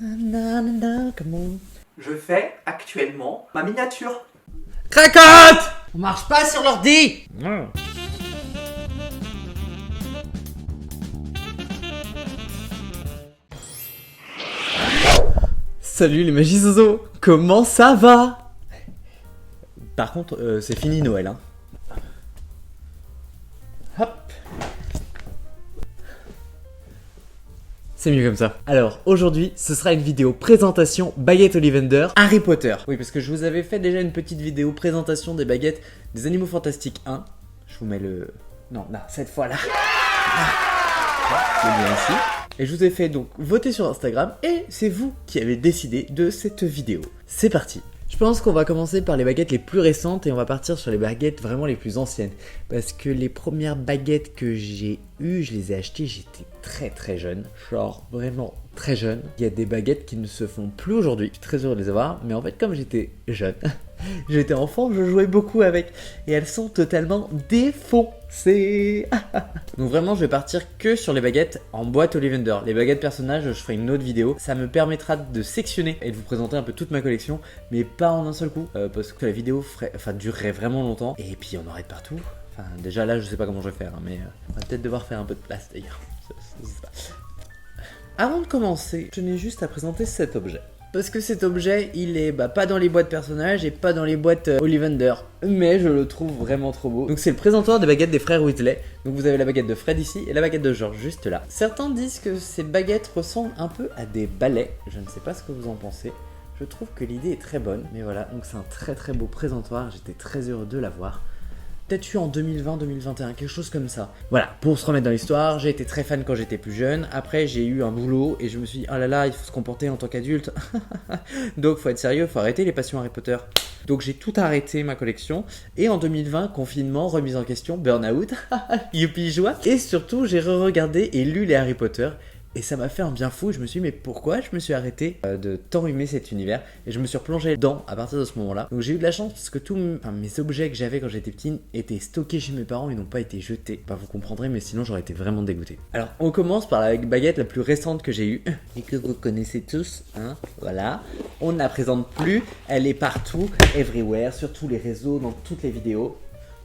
Je fais actuellement ma miniature. Cracotte! On marche pas sur l'ordi! Salut les magis Zozo! Comment ça va? Par contre, c'est fini Noël, hein. Hop! C'est mieux comme ça. Alors, aujourd'hui, ce sera une vidéo présentation baguette Ollivander Harry Potter. Oui, parce que je vous avais fait déjà une petite vidéo présentation des baguettes des Animaux Fantastiques 1. Je vous mets le... Non, là, cette fois-là. C'est bien ici. Et je vous ai fait donc voter sur Instagram et c'est vous qui avez décidé de cette vidéo. C'est parti. Je pense qu'on va commencer par les baguettes les plus récentes et on va partir sur les baguettes vraiment les plus anciennes. Parce que les premières baguettes que j'ai eues, je les ai achetées, j'étais très jeune. Genre vraiment très jeune. Il y a des baguettes qui ne se font plus aujourd'hui. Je suis très heureux de les avoir. Mais en fait comme j'étais jeune, j'étais enfant, je jouais beaucoup avec. Et elles sont totalement défoncées. Donc vraiment je vais partir que sur les baguettes en boîte Ollivander. Les baguettes personnages, je ferai une autre vidéo. Ça me permettra de sectionner et de vous présenter un peu toute ma collection. Mais pas en un seul coup. Parce que la vidéo durerait vraiment longtemps. Et puis on aurait de partout. Enfin déjà là je sais pas comment je vais faire. Mais on va peut-être devoir faire un peu de place d'ailleurs. Avant de commencer, je n'ai juste à présenter cet objet. Parce que cet objet, il est pas dans les boîtes personnages et pas dans les boîtes Ollivander. Mais je le trouve vraiment trop beau. Donc c'est le présentoir des baguettes des frères Weasley. Donc vous avez la baguette de Fred ici et la baguette de George juste là. Certains disent que ces baguettes ressemblent un peu à des balais. Je ne sais pas ce que vous en pensez. Je trouve que l'idée est très bonne. Mais voilà, donc c'est un très beau présentoir. J'étais très heureux de l'avoir. Peut-être eu en 2020-2021, quelque chose comme ça. Voilà, pour se remettre dans l'histoire, j'ai été très fan quand j'étais plus jeune. Après, j'ai eu un boulot et je me suis dit, oh là là, il faut se comporter en tant qu'adulte. Donc, faut être sérieux, faut arrêter les passions Harry Potter. Donc, j'ai tout arrêté ma collection. Et en 2020, confinement, remise en question, burn-out, youpi joie. Et surtout, j'ai re-regardé et lu les Harry Potter. Et ça m'a fait un bien fou, je me suis dit mais pourquoi je me suis arrêté de tant aimer cet univers. Et je me suis replongé dedans à partir de ce moment là. Donc j'ai eu de la chance parce que tous mes objets que j'avais quand j'étais petit étaient stockés chez mes parents et n'ont pas été jetés. Vous comprendrez mais sinon j'aurais été vraiment dégoûté. Alors on commence par la baguette la plus récente que j'ai eue. Et que vous connaissez tous, hein. Voilà. On ne la présente plus, elle est partout, everywhere, sur tous les réseaux, dans toutes les vidéos.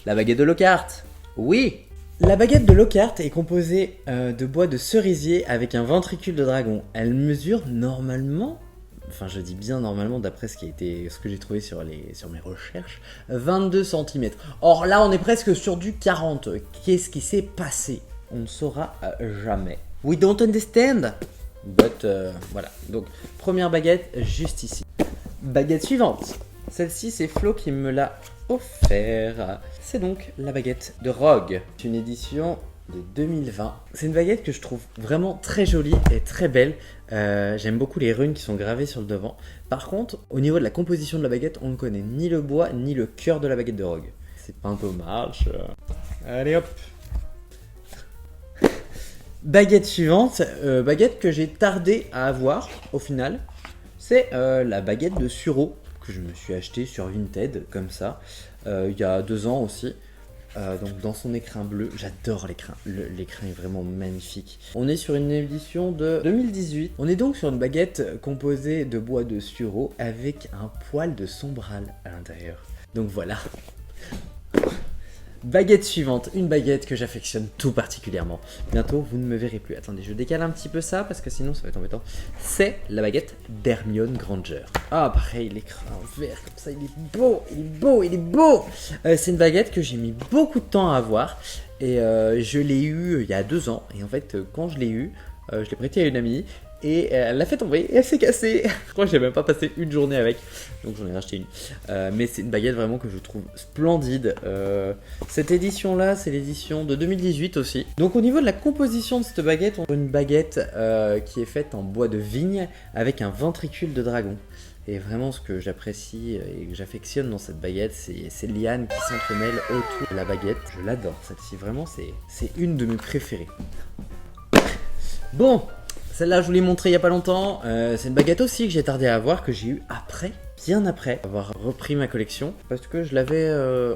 La baguette de Lockhart. Oui. La baguette de Lockhart est composée de bois de cerisier avec un ventricule de dragon. Elle mesure normalement, enfin je dis bien normalement d'après ce que j'ai trouvé sur mes recherches, 22 cm. Or là on est presque sur du 40. Qu'est-ce qui s'est passé? On ne saura jamais. We don't understand. But voilà. Donc première baguette juste ici. Baguette suivante. Celle-ci c'est Flo qui me l'a offert. C'est donc la baguette de Rogue. C'est une édition de 2020. C'est une baguette que je trouve vraiment très jolie et très belle. J'aime beaucoup les runes qui sont gravées sur le devant. Par contre, au niveau de la composition de la baguette, on ne connaît ni le bois ni le cœur de la baguette de Rogue. C'est pas un dommage. Allez hop. Baguette suivante, baguette que j'ai tardé à avoir au final. C'est la baguette de Suro que je me suis acheté sur Vinted comme ça il y a 2 ans aussi. Donc dans son écrin bleu, j'adore l'écrin, l'écrin est vraiment magnifique. On est sur une édition de 2018. On est donc sur une baguette composée de bois de sureau avec un poil de sombral à l'intérieur. Donc voilà. Baguette suivante, une baguette que j'affectionne tout particulièrement. Bientôt, vous ne me verrez plus. Attendez, je décale un petit peu ça parce que sinon ça va être embêtant. C'est la baguette d'Hermione Granger. Ah, pareil, l'écran vert comme ça, il est beau, il est beau, il est beau. C'est une baguette que j'ai mis beaucoup de temps à avoir et je l'ai eue il y a 2 ans. Et en fait, quand je l'ai eue, je l'ai prêtée à une amie. Et elle l'a fait tomber et elle s'est cassée. Je crois que j'ai même pas passé une journée avec. Donc j'en ai racheté une. Mais c'est une baguette vraiment que je trouve splendide. Cette édition là, c'est l'édition de 2018 aussi. Donc au niveau de la composition de cette baguette, on a une baguette qui est faite en bois de vigne avec un ventricule de dragon. Et vraiment ce que j'apprécie et que j'affectionne dans cette baguette, c'est ces lianes qui s'entremêlent autour de la baguette. Je l'adore, celle-ci vraiment c'est une de mes préférées. Bon, celle-là, je vous l'ai montrée il n'y a pas longtemps. C'est une baguette aussi que j'ai tardé à avoir, que j'ai eu après, bien après avoir repris ma collection. Parce que je l'avais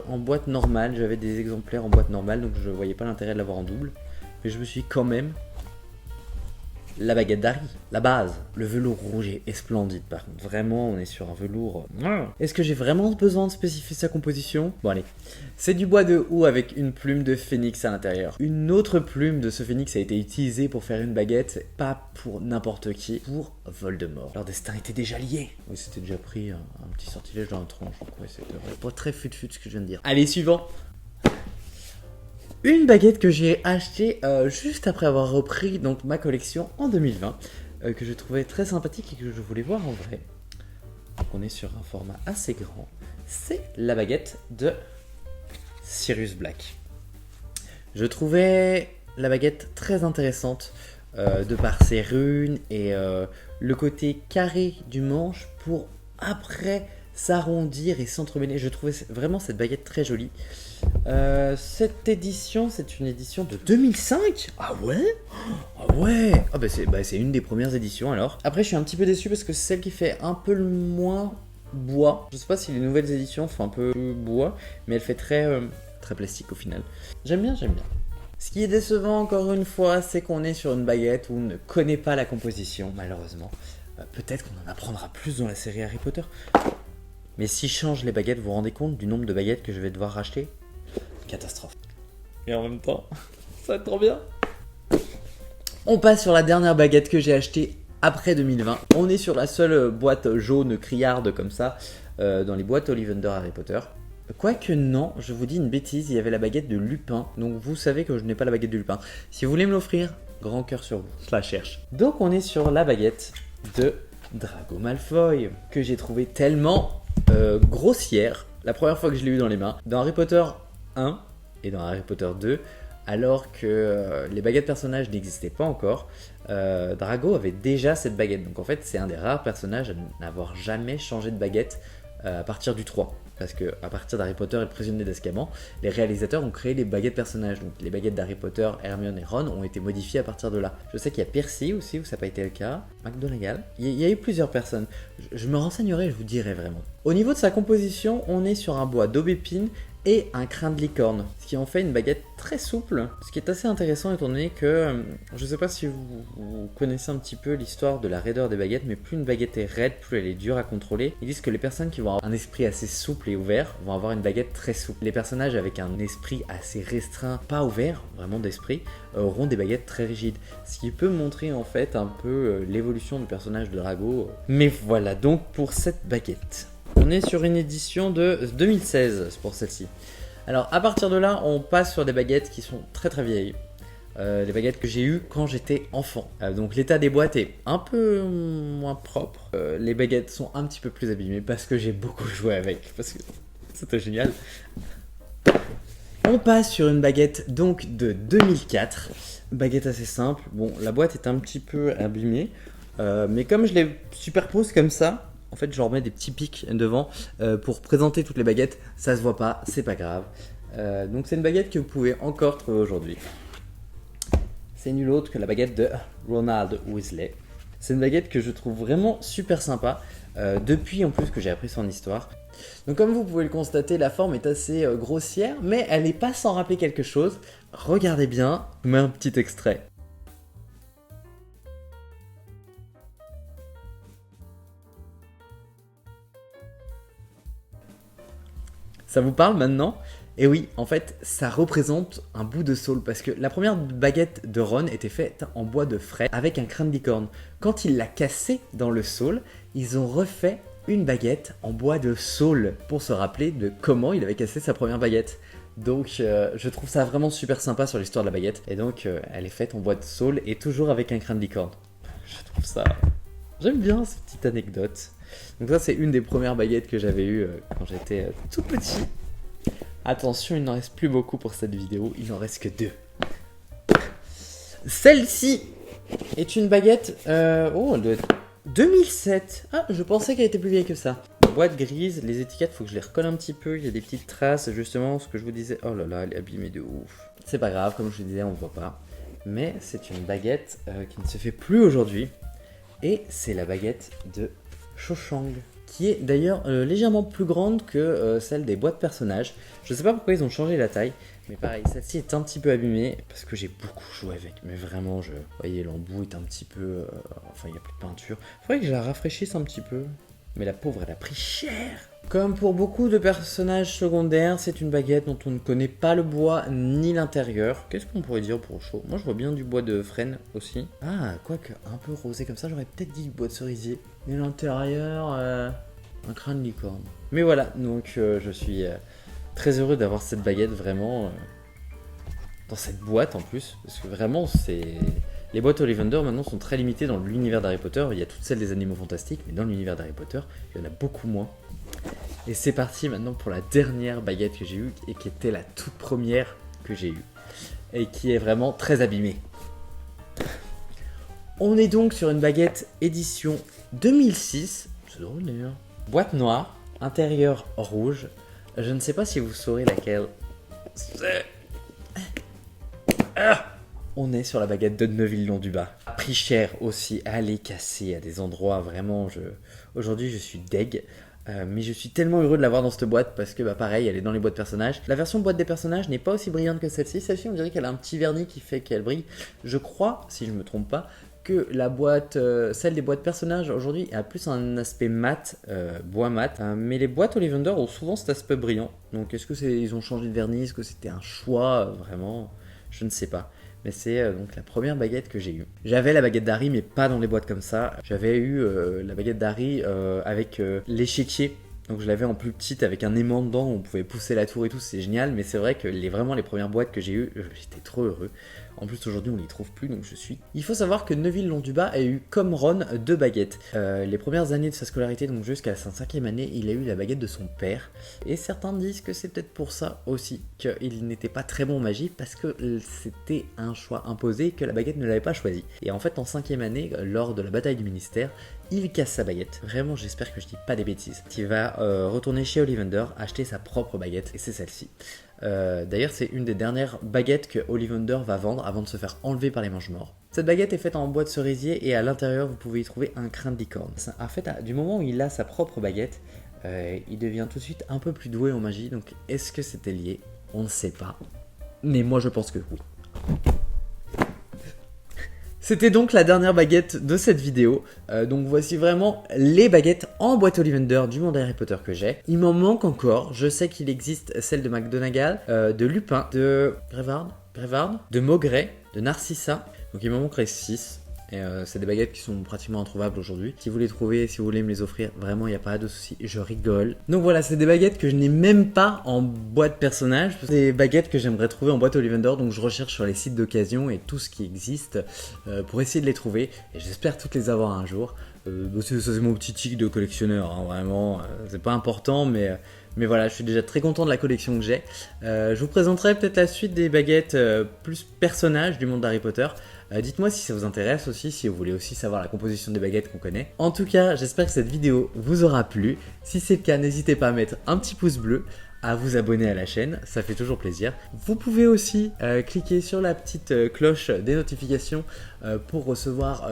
en boîte normale, j'avais des exemplaires en boîte normale, donc je voyais pas l'intérêt de l'avoir en double. Mais je me suis dit quand même, la baguette d'Harry, la base. Le velours rouge est splendide par contre. Vraiment, on est sur un velours. Est-ce que j'ai vraiment besoin de spécifier sa composition? Bon allez. C'est du bois de houx avec une plume de phénix à l'intérieur. Une autre plume de ce phénix a été utilisée pour faire une baguette, pas pour n'importe qui, pour Voldemort. Leur destin était déjà lié. Oui, c'était déjà pris un petit sortilège dans la tronche. Donc ouais, c'était pas très fut-fut ce que je viens de dire. Allez, suivant. Une baguette que j'ai achetée juste après avoir repris donc, ma collection en 2020, que je trouvais très sympathique et que je voulais voir en vrai. Donc on est sur un format assez grand. C'est la baguette de Sirius Black. Je trouvais la baguette très intéressante de par ses runes et le côté carré du manche pour après s'arrondir et s'entremêler. Je trouvais vraiment cette baguette très jolie. Cette édition, c'est une édition de 2005. Ah ouais? Ah ouais. Ah bah c'est une des premières éditions alors. Après je suis un petit peu déçu parce que c'est celle qui fait un peu le moins bois. Je sais pas si les nouvelles éditions font un peu bois, mais elle fait très plastique au final. J'aime bien. Ce qui est décevant encore une fois, c'est qu'on est sur une baguette où on ne connaît pas la composition, malheureusement. Peut-être qu'on en apprendra plus dans la série Harry Potter. Mais si je change les baguettes, vous vous rendez compte du nombre de baguettes que je vais devoir racheter? Catastrophe. Et en même temps, ça va être trop bien. On passe sur la dernière baguette que j'ai achetée après 2020. On est sur la seule boîte jaune criarde comme ça, dans les boîtes Ollivander Harry Potter. Quoique non, je vous dis une bêtise, il y avait la baguette de Lupin. Donc vous savez que je n'ai pas la baguette de Lupin. Si vous voulez me l'offrir, grand cœur sur vous, je la cherche. Donc on est sur la baguette de Drago Malfoy, que j'ai trouvé tellement grossière. La première fois que je l'ai eu dans les mains, dans Harry Potter 1 et dans Harry Potter 2, alors que les baguettes personnages n'existaient pas encore, Drago avait déjà cette baguette. Donc en fait, c'est un des rares personnages à n'avoir jamais changé de baguette à partir du 3. Parce que à partir d'Harry Potter et le prisonnier d'Azkaban, les réalisateurs ont créé les baguettes personnages. Donc les baguettes d'Harry Potter, Hermione et Ron ont été modifiées à partir de là. Je sais qu'il y a Percy aussi, où ça n'a pas été le cas. McGonagall. Il y a eu plusieurs personnes. Je me renseignerai et je vous dirai vraiment. Au niveau de sa composition, on est sur un bois d'aubépine et un crin de licorne, ce qui en fait une baguette très souple, ce qui est assez intéressant étant donné que, je ne sais pas si vous connaissez un petit peu l'histoire de la raideur des baguettes, mais plus une baguette est raide, plus elle est dure à contrôler. Ils disent que les personnes qui vont avoir un esprit assez souple et ouvert vont avoir une baguette très souple. Les personnages avec un esprit assez restreint, pas ouvert, vraiment d'esprit, auront des baguettes très rigides, ce qui peut montrer en fait un peu l'évolution du personnage de Drago. Mais voilà donc pour cette baguette. On est sur une édition de 2016 pour celle-ci. Alors à partir de là, on passe sur des baguettes qui sont très très vieilles. Les baguettes que j'ai eues quand j'étais enfant. Donc l'état des boîtes est un peu moins propre. Les baguettes sont un petit peu plus abîmées parce que j'ai beaucoup joué avec. Parce que c'était génial. On passe sur une baguette donc de 2004. Baguette assez simple. Bon, la boîte est un petit peu abîmée. Mais comme je les superpose comme ça, en fait, je leur mets des petits pics devant pour présenter toutes les baguettes. Ça se voit pas, c'est pas grave. Donc c'est une baguette que vous pouvez encore trouver aujourd'hui. C'est nul autre que la baguette de Ronald Weasley. C'est une baguette que je trouve vraiment super sympa. Depuis en plus que j'ai appris son histoire. Donc comme vous pouvez le constater, la forme est assez grossière, mais elle n'est pas sans rappeler quelque chose. Regardez bien, je vous mets un petit extrait. Ça vous parle maintenant? Et oui, en fait, ça représente un bout de saule parce que la première baguette de Ron était faite en bois de frêne avec un crin de licorne. Quand il l'a cassé dans le saule, ils ont refait une baguette en bois de saule pour se rappeler de comment il avait cassé sa première baguette. Donc je trouve ça vraiment super sympa sur l'histoire de la baguette. Et donc elle est faite en bois de saule et toujours avec un crin de licorne. Je trouve ça... J'aime bien cette petite anecdote. Donc ça c'est une des premières baguettes que j'avais eues quand j'étais tout petit. Attention, il n'en reste plus beaucoup pour cette vidéo, il n'en reste que 2. Celle-ci est une baguette, elle doit être 2007. Ah, je pensais qu'elle était plus vieille que ça. Boîte grise, les étiquettes, faut que je les recolle un petit peu, il y a des petites traces, justement, ce que je vous disais. Oh là là, elle est abîmée de ouf. C'est pas grave, comme je vous disais, on ne voit pas. Mais c'est une baguette qui ne se fait plus aujourd'hui. Et c'est la baguette de Cho Chang. qui est d'ailleurs légèrement plus grande que celle des boîtes personnages. Je sais pas pourquoi ils ont changé la taille, mais pareil, celle-ci est un petit peu abîmée parce que j'ai beaucoup joué avec, mais vraiment, vous voyez, l'embout est un petit peu, enfin il n'y a plus de peinture. Faudrait que je la rafraîchisse un petit peu, mais la pauvre elle a pris cher. Comme pour beaucoup de personnages secondaires, c'est une baguette dont on ne connaît pas le bois ni l'intérieur. Qu'est-ce qu'on pourrait dire pour chaud? Moi je vois bien du bois de frêne aussi. Ah, quoique un peu rosé comme ça, j'aurais peut-être dit du bois de cerisier. Et l'intérieur, un crâne licorne. Mais voilà, donc je suis très heureux d'avoir cette baguette vraiment dans cette boîte en plus. Parce que vraiment, les boîtes Ollivander maintenant sont très limitées dans l'univers d'Harry Potter. Il y a toutes celles des animaux fantastiques, mais dans l'univers d'Harry Potter, il y en a beaucoup moins. Et c'est parti maintenant pour la dernière baguette que j'ai eue et qui était la toute première que j'ai eue. Et qui est vraiment très abîmée. On est donc sur une baguette édition 2006. C'est drôle d'ailleurs. Boîte noire, intérieur rouge. Je ne sais pas si vous saurez laquelle c'est. On est sur la baguette de Neuville-Londubat. Prix cher aussi, elle est cassée à des endroits vraiment. Aujourd'hui, je suis deg. Mais je suis tellement heureux de l'avoir dans cette boîte parce que pareil, elle est dans les boîtes personnages. La version boîte des personnages n'est pas aussi brillante que celle-ci. Celle-ci, on dirait qu'elle a un petit vernis qui fait qu'elle brille. Je crois, si je ne me trompe pas, que la boîte, celle des boîtes personnages aujourd'hui a plus un aspect mat, bois mat. Mais les boîtes Ollivander ont souvent cet aspect brillant. Donc est-ce que ils ont changé de vernis? Est-ce que c'était un choix vraiment? Je ne sais pas. Mais c'est donc la première baguette que j'ai eue. J'avais la baguette d'Harry, mais pas dans les boîtes comme ça. J'avais eu la baguette d'Harry avec l'échiquier. Donc je l'avais en plus petite avec un aimant dedans où on pouvait pousser la tour et tout, c'est génial. Mais c'est vrai que vraiment les premières boîtes que j'ai eues, j'étais trop heureux. En plus aujourd'hui on les trouve plus, donc je suis... Il faut savoir que Neuville-Londubat a eu comme Ron 2 baguettes. Les premières années de sa scolarité, donc jusqu'à sa 5e année, il a eu la baguette de son père. Et certains disent que c'est peut-être pour ça aussi qu'il n'était pas très bon en magie, parce que c'était un choix imposé que la baguette ne l'avait pas choisi. Et en fait en 5e année, lors de la bataille du ministère, il casse sa baguette. Vraiment, j'espère que je dis pas des bêtises. Il va retourner chez Ollivander, acheter sa propre baguette, et c'est celle-ci. D'ailleurs, c'est une des dernières baguettes que Ollivander va vendre avant de se faire enlever par les mange-morts. Cette baguette est faite en bois de cerisier et à l'intérieur, vous pouvez y trouver un crâne de licorne. En fait, du moment où il a sa propre baguette, il devient tout de suite un peu plus doué en magie. Donc, est-ce que c'était lié? On ne sait pas. Mais moi, je pense que oui. C'était donc la dernière baguette de cette vidéo. Donc voici vraiment les baguettes en boîte Ollivander du monde Harry Potter que j'ai. Il m'en manque encore. Je sais qu'il existe celle de McGonagall, de Lupin, de Grévard, de Maugrey, de Narcissa. Donc il m'en manquerait 6. Et c'est des baguettes qui sont pratiquement introuvables aujourd'hui. Si vous les trouvez, si vous voulez me les offrir, vraiment il n'y a pas de souci, je rigole. Donc voilà, c'est des baguettes que je n'ai même pas en boîte personnage. C'est des baguettes que j'aimerais trouver en boîte Ollivander, donc je recherche sur les sites d'occasion et tout ce qui existe pour essayer de les trouver. Et j'espère toutes les avoir un jour. Ça c'est mon petit tic de collectionneur, hein, vraiment. C'est pas important, mais voilà, je suis déjà très content de la collection que j'ai. Je vous présenterai peut-être la suite des baguettes plus personnages du monde d'Harry Potter. Dites-moi si ça vous intéresse aussi, si vous voulez aussi savoir la composition des baguettes qu'on connaît. En tout cas, j'espère que cette vidéo vous aura plu. Si c'est le cas, n'hésitez pas à mettre un petit pouce bleu, à vous abonner à la chaîne, ça fait toujours plaisir. Vous pouvez aussi cliquer sur la petite cloche des notifications pour recevoir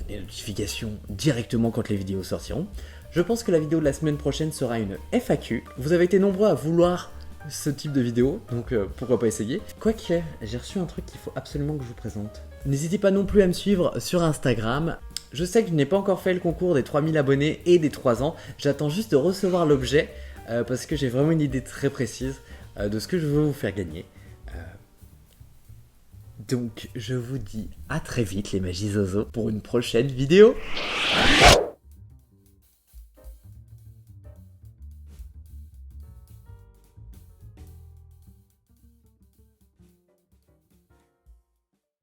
des notifications directement quand les vidéos sortiront. Je pense que la vidéo de la semaine prochaine sera une FAQ. Vous avez été nombreux à vouloir ce type de vidéo, donc pourquoi pas essayer. Quoique, j'ai reçu un truc qu'il faut absolument que je vous présente. N'hésitez pas non plus à me suivre sur Instagram. Je sais que je n'ai pas encore fait le concours des 3000 abonnés et des 3 ans. J'attends juste de recevoir l'objet parce que j'ai vraiment une idée très précise de ce que je veux vous faire gagner. Donc je vous dis à très vite les Magizozo pour une prochaine vidéo.